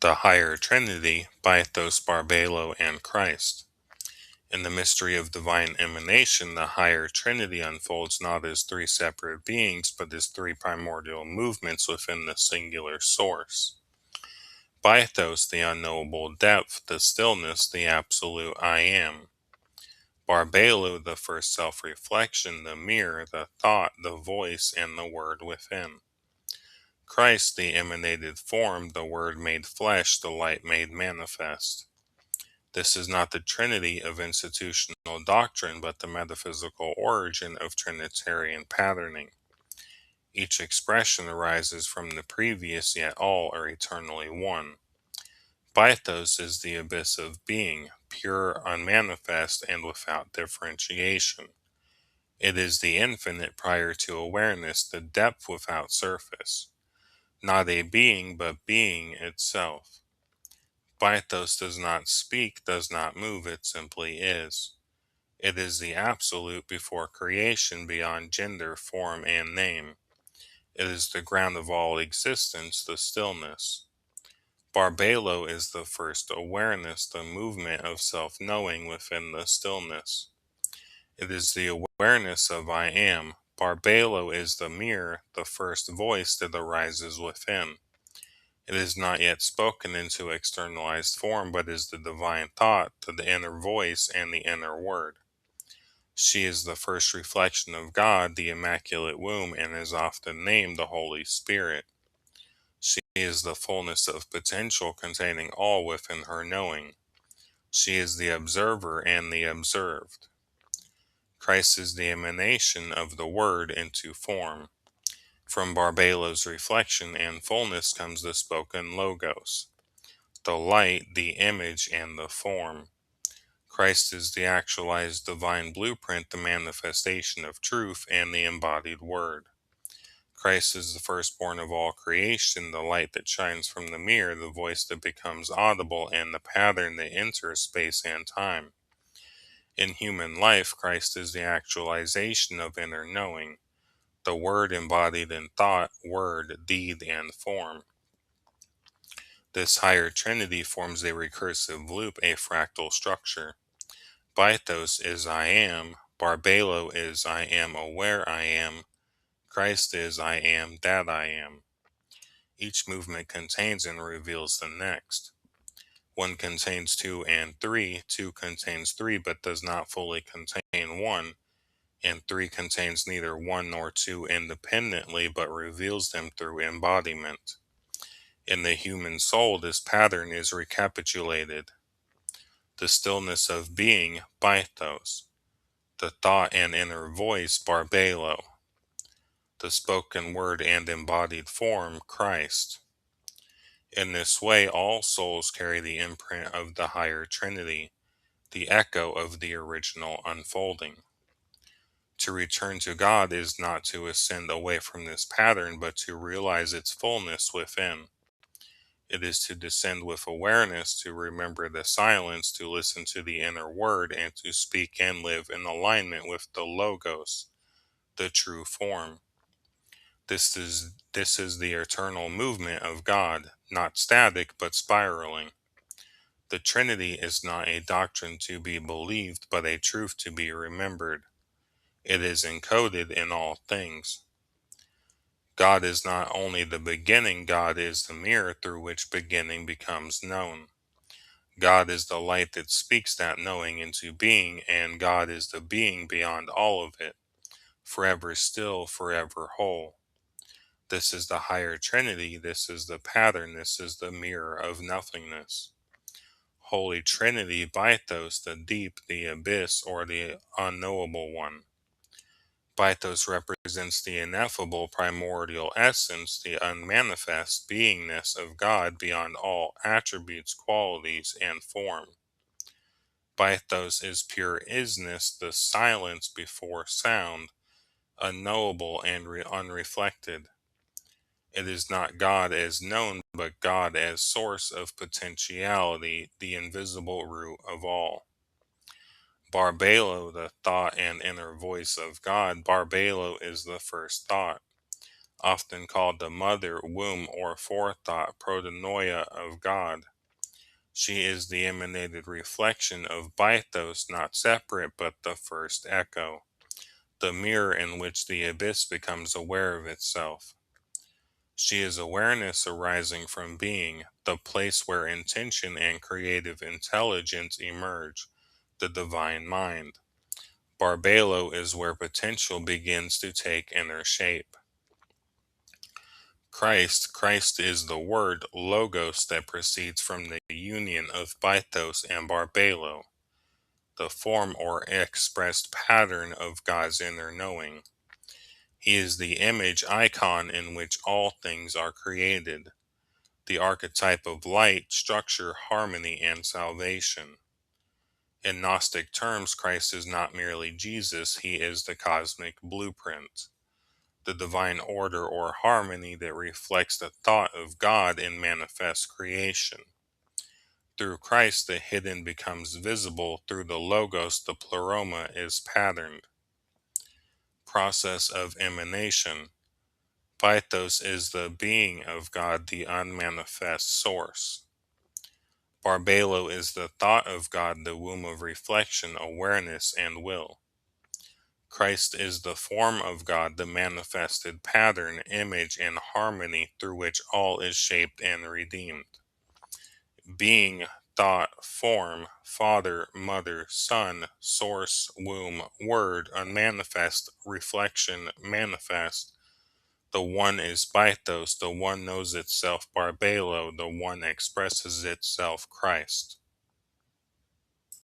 The higher Trinity, Bythos, Barbelo, and Christ. In the mystery of divine emanation, the higher Trinity unfolds not as three separate beings, but as three primordial movements within the singular source. Bythos, the unknowable depth, the stillness, the absolute I am. Barbelo, the first self-reflection, the mirror, the thought, the voice, and the word within. Christ, the emanated form, the Word made flesh, the light made manifest. This is not the Trinity of institutional doctrine, but the metaphysical origin of Trinitarian patterning. Each expression arises from the previous, yet all are eternally one. Bythos is the abyss of being, pure, unmanifest, and without differentiation. It is the infinite prior to awareness, the depth without surface. Not a being, but being itself. Bythos does not speak, does not move, it simply is. It is the absolute before creation, beyond gender, form, and name. It is the ground of all existence, the stillness. Barbelo is the first awareness, the movement of self-knowing within the stillness. It is the awareness of I am. Barbelo is the mirror, the first voice that arises within. It is not yet spoken into externalized form, but is the divine thought, the inner voice, and the inner word. She is the first reflection of God, the Immaculate Womb, and is often named the Holy Spirit. She is the fullness of potential containing all within her knowing. She is the observer and the observed. Christ is the emanation of the Word into form. From Barbelo's reflection and fullness comes the spoken Logos, the light, the image, and the form. Christ is the actualized divine blueprint, the manifestation of truth, and the embodied word. Christ is the firstborn of all creation, the light that shines from the mirror, the voice that becomes audible, and the pattern that enters space and time. In human life, Christ is the actualization of inner knowing, the word embodied in thought, word, deed, and form. This higher trinity forms a recursive loop, a fractal structure. Bythos is I am, Barbelo is I am aware I am, Christ is I am that I am. Each movement contains and reveals the next. One contains two and three, two contains three but does not fully contain one, and three contains neither one nor two independently but reveals them through embodiment. In the human soul, this pattern is recapitulated. The stillness of being, Bythos. The thought and inner voice, Barbelo. The spoken word and embodied form, Christ. In this way, all souls carry the imprint of the higher Trinity, the echo of the original unfolding. To return to God is not to ascend away from this pattern, but to realize its fullness within. It is to descend with awareness, to remember the silence, to listen to the inner word, and to speak and live in alignment with the Logos, the true form. This is the eternal movement of God, not static but spiraling. The Trinity is not a doctrine to be believed, but a truth to be remembered. It is encoded in all things. God is not only the beginning, God is the mirror through which beginning becomes known. God is the light that speaks that knowing into being, and God is the being beyond all of it, forever still, forever whole. This is the higher Trinity, this is the pattern, this is the mirror of nothingness. Holy Trinity, Bythos, the deep, the abyss, or the unknowable one. Bythos represents the ineffable primordial essence, the unmanifest beingness of God beyond all attributes, qualities, and form. Bythos is pure isness, the silence before sound, unknowable and unreflected. It is not God as known, but God as source of potentiality, the invisible root of all. Barbelo, the thought and inner voice of God. Barbelo is the first thought. often called the mother, womb, or forethought, protonoia of God. She is the emanated reflection of Bythos, not separate, but the first echo, the mirror in which the abyss becomes aware of itself. She is awareness arising from being, the place where intention and creative intelligence emerge, the divine mind. Barbelo is where potential begins to take inner shape. Christ is the word logos that proceeds from the union of Bythos and Barbelo, the form or expressed pattern of God's inner knowing. He is the image icon in which all things are created, the archetype of light, structure, harmony, and salvation. In Gnostic terms, Christ is not merely Jesus, he is the cosmic blueprint, the divine order or harmony that reflects the thought of God in manifest creation. Through Christ, the hidden becomes visible. Through the Logos, the pleroma is patterned. Process of emanation. Bythos is the being of God, the unmanifest source. Barbelo is the thought of God, the womb of reflection, awareness, and will. Christ is the form of God, the manifested pattern, image, and harmony through which all is shaped and redeemed. Being, thought, form, Father, Mother, Son, Source, Womb, Word, unmanifest, reflection, manifest. The one is Bythos, the one knows itself Barbelo, the one expresses itself Christ.